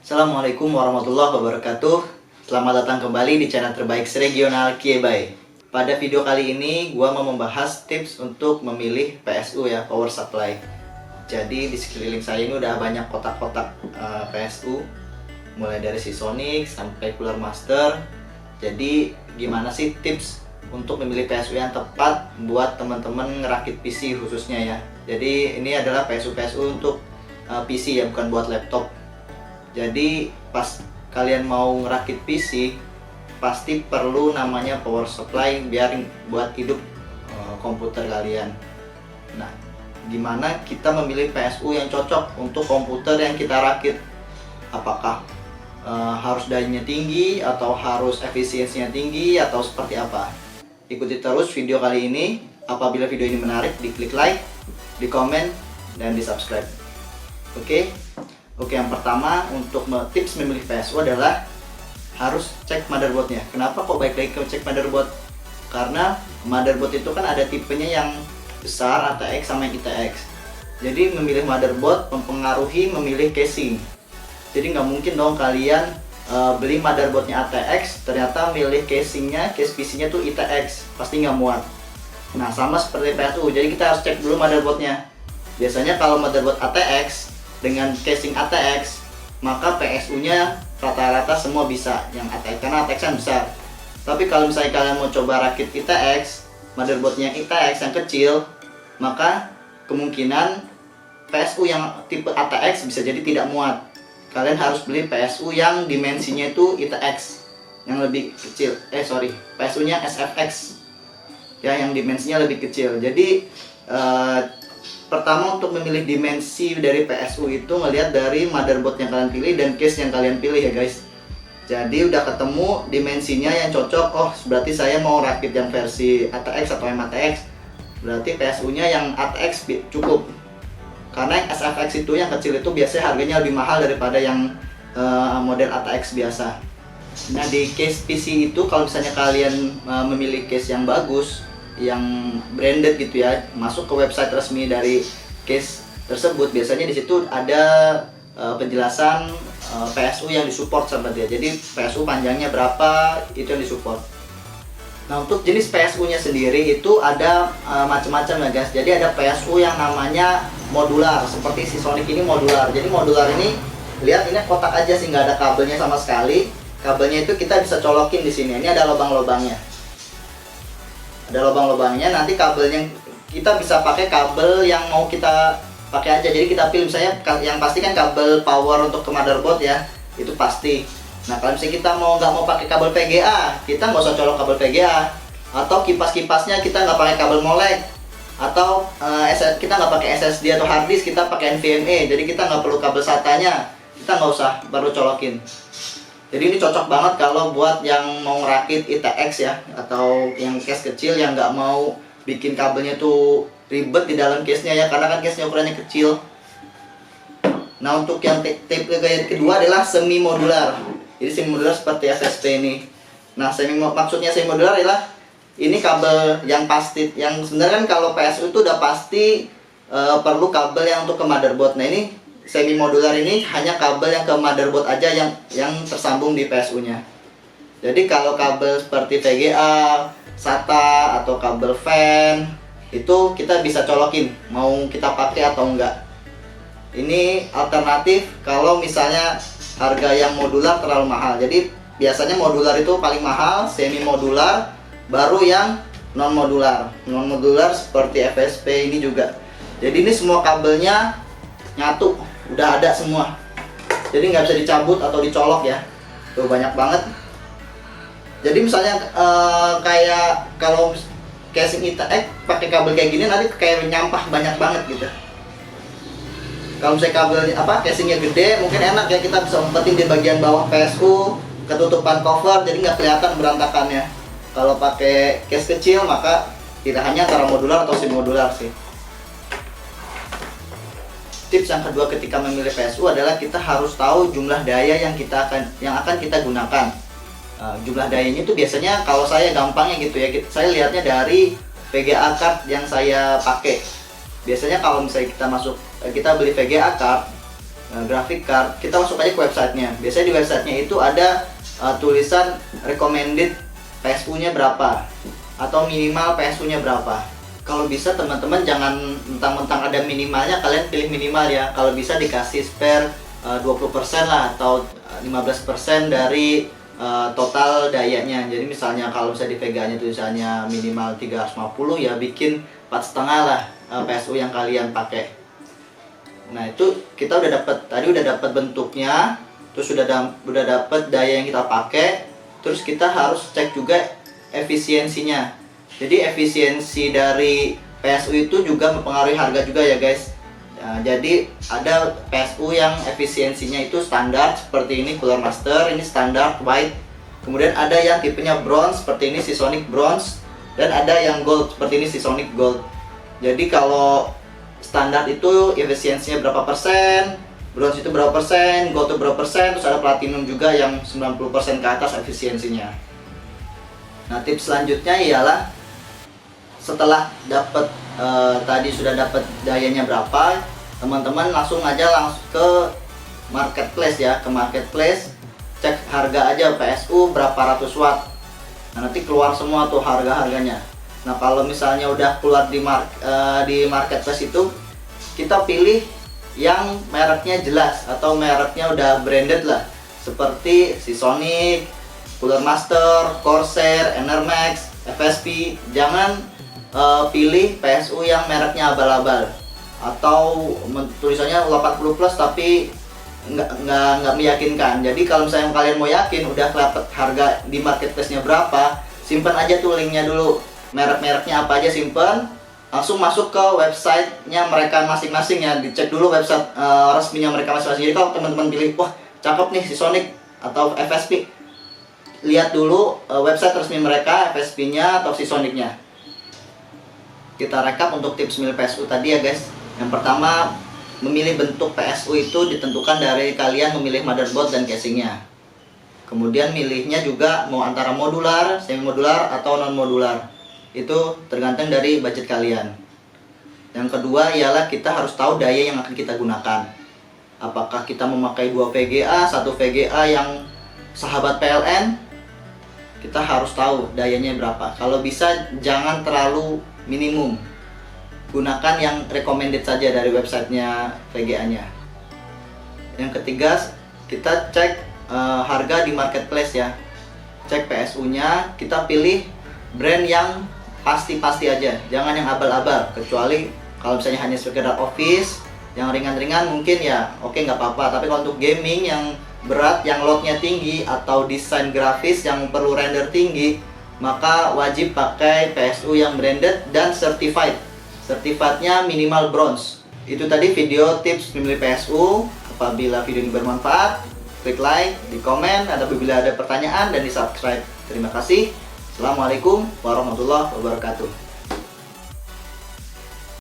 Assalamualaikum warahmatullahi wabarakatuh. Selamat datang kembali di channel terbaik regional Kiebai. Pada video kali ini gua mau membahas tips untuk memilih PSU ya, power supply. Jadi di sekeliling saya ini udah banyak kotak-kotak PSU, mulai dari Seasonic sampai Cooler Master. Jadi gimana sih tips untuk memilih PSU yang tepat buat teman-teman ngerakit PC khususnya ya. Jadi ini adalah PSU untuk PC ya, bukan buat laptop. Jadi pas kalian mau ngerakit PC pasti perlu namanya power supply biar buat hidup komputer kalian. Nah, gimana kita memilih PSU yang cocok untuk komputer yang kita rakit? Apakah harus dayanya tinggi atau harus efisiensinya tinggi atau seperti apa? Ikuti terus video kali ini. Apabila video ini menarik, diklik like, di komen, dan di subscribe. Oke, yang pertama untuk tips memilih PSU adalah harus cek motherboardnya. Kenapa kok baik lagi ke cek motherboard? Karena motherboard itu kan ada tipenya yang besar, ATX sama yang ITX. Jadi memilih motherboard mempengaruhi memilih casing. Jadi nggak mungkin dong kalian beli motherboardnya ATX, ternyata milih casingnya, case PC-nya tuh ITX, pasti nggak muat. Nah sama seperti PSU, jadi kita harus cek dulu motherboardnya. Biasanya kalau motherboard ATX dengan casing ATX, maka PSU-nya rata-rata semua bisa yang ATX, karena ATX kan besar. Tapi kalau misalnya kalian mau coba rakit ITX, motherboardnya ITX yang kecil, maka kemungkinan PSU yang tipe ATX bisa jadi tidak muat. Kalian harus beli PSU yang dimensinya itu ITX yang lebih kecil. PSU-nya SFX ya, yang dimensinya lebih kecil. Jadi pertama untuk memilih dimensi dari PSU itu ngelihat dari motherboard yang kalian pilih dan case yang kalian pilih ya guys. Jadi udah ketemu dimensinya yang cocok, oh berarti saya mau rakit yang versi ATX atau MATX, berarti PSU-nya yang ATX cukup. Karena yang SFX itu yang kecil itu biasanya harganya lebih mahal daripada yang model ATX biasa. Nah di case PC itu kalau misalnya kalian memilih case yang bagus, yang branded gitu ya, masuk ke website resmi dari case tersebut, biasanya di situ ada penjelasan PSU yang disupport sama dia. Jadi PSU panjangnya berapa, itu yang disupport. Nah untuk jenis PSU-nya sendiri itu ada macam-macam ya guys. Jadi ada PSU yang namanya modular, seperti Seasonic ini modular. Jadi modular ini lihat ini kotak aja sih, nggak ada kabelnya sama sekali. Kabelnya itu kita bisa colokin di sini. Ini ada lubang-lubangnya. Ada lubang-lubangnya, nanti kabelnya kita bisa pakai kabel yang mau kita pakai aja. Jadi kita pilih misalnya yang pasti kan kabel power untuk ke motherboard ya, itu pasti. Nah kalau misalnya kita nggak mau pakai kabel VGA, kita nggak usah colok kabel VGA. Atau kipas-kipasnya kita nggak pakai kabel molek, atau kita nggak pakai SSD atau hard disk, kita pakai NVMe. Jadi kita nggak perlu kabel SATA-nya, kita nggak usah baru colokin. Jadi ini cocok banget kalau buat yang mau ngerakit ITX ya, atau yang case kecil yang nggak mau bikin kabelnya tuh ribet di dalam case-nya ya, karena kan case-nya ukurannya kecil. Nah untuk yang tipe kedua adalah semi modular. Jadi semi modular seperti SSP ini. Nah maksudnya semi modular adalah ini kabel yang pasti, yang sebenarnya kan kalau PSU itu udah pasti perlu kabel yang untuk ke motherboard. Nah ini semi modular ini hanya kabel yang ke motherboard aja yang tersambung di PSU-nya. Jadi kalau kabel seperti VGA, SATA atau kabel fan itu kita bisa colokin mau kita pakai atau enggak. Ini alternatif kalau misalnya harga yang modular terlalu mahal. Jadi biasanya modular itu paling mahal, semi modular, baru yang non modular. Non modular seperti FSP ini juga. Jadi ini semua kabelnya nyatu, udah ada semua, jadi nggak bisa dicabut atau dicolok ya. Tuh banyak banget. Jadi misalnya kayak kalau casing ITX pakai kabel kayak gini nanti kayak nyampah banyak banget gitu. Kalau misalnya kabelnya casingnya gede, mungkin enak ya, kita bisa umpetin di bagian bawah PSU, ketutupan cover, jadi nggak kelihatan berantakannya. Kalau pakai case kecil maka tidak hanya antara modular atau semi modular sih. Tips yang kedua ketika memilih PSU adalah kita harus tahu jumlah daya yang akan kita gunakan. Jumlah dayanya itu biasanya kalau saya gampangnya gitu ya, saya lihatnya dari VGA card yang saya pakai. Biasanya kalau misalnya kita beli VGA card, graphic card, kita masuk aja ke websitenya. Biasanya di websitenya itu ada tulisan recommended PSU-nya berapa atau minimal PSU-nya berapa. Kalau bisa teman-teman jangan mentang-mentang ada minimalnya kalian pilih minimal ya. Kalau bisa dikasih spare 20% lah atau 15% dari total dayanya. Jadi misalnya kalau misalnya di Vega-nya tulisannya minimal 350 ya bikin 4,5 lah PSU yang kalian pakai. Nah itu kita udah dapat bentuknya, terus udah dapat daya yang kita pakai, terus kita harus cek juga efisiensinya. Jadi efisiensi dari PSU itu juga mempengaruhi harga juga ya guys. Jadi ada PSU yang efisiensinya itu standar seperti ini Cooler Master, ini standar white. Kemudian ada yang tipenya bronze seperti ini Seasonic Bronze, dan ada yang gold seperti ini Seasonic Gold. Jadi kalau standar itu efisiensinya berapa persen, bronze itu berapa persen, gold itu berapa persen, terus ada platinum juga yang 90% ke atas efisiensinya. Nah tips selanjutnya ialah setelah dapat tadi sudah dapat dayanya berapa, teman-teman langsung ke marketplace ya, ke marketplace cek harga aja PSU berapa ratus watt. Nah, nanti keluar semua tuh harga-harganya. Nah kalau misalnya udah keluar di marketplace itu, kita pilih yang mereknya jelas atau mereknya udah branded lah, seperti Seasonic, Cooler Master, Corsair, Enermax, FSP. Jangan pilih PSU yang mereknya abal-abal atau tulisannya 80 plus tapi nggak meyakinkan. Jadi kalau misalnya kalian mau yakin udah kelihatan harga di marketplace-nya berapa, simpan aja tuh linknya dulu, merek-mereknya apa aja simpan, langsung masuk ke websitenya mereka masing-masing ya, dicek dulu website resminya mereka masing-masing. Jadi kalau teman-teman pilih wah cakep nih Seasonic atau FSP, lihat dulu website resmi mereka, FSP-nya atau Seasonic-nya. Kita rekap untuk tips milih PSU tadi ya guys. Yang pertama, memilih bentuk PSU itu ditentukan dari kalian memilih motherboard dan casingnya. Kemudian milihnya juga mau antara modular, semi modular atau non modular. Itu tergantung dari budget kalian. Yang kedua ialah kita harus tahu daya yang akan kita gunakan. Apakah kita memakai 2 VGA, 1 VGA yang sahabat PLN? Kita harus tahu dayanya berapa. Kalau bisa jangan terlalu minimum. Gunakan yang recommended saja dari websitenya VGA-nya. Yang ketiga, kita cek harga di marketplace ya. Cek PSU-nya, kita pilih brand yang pasti-pasti aja, jangan yang abal-abal. Kecuali kalau misalnya hanya sekedar office, yang ringan-ringan mungkin ya oke nggak apa-apa. Tapi kalau untuk gaming yang berat, yang loadnya tinggi, atau desain grafis yang perlu render tinggi, maka wajib pakai PSU yang branded dan certified. Certifiednya minimal bronze. Itu tadi video tips memilih PSU. Apabila video ini bermanfaat, klik like, di komen, apabila ada pertanyaan, dan di subscribe. Terima kasih. Assalamualaikum warahmatullahi wabarakatuh.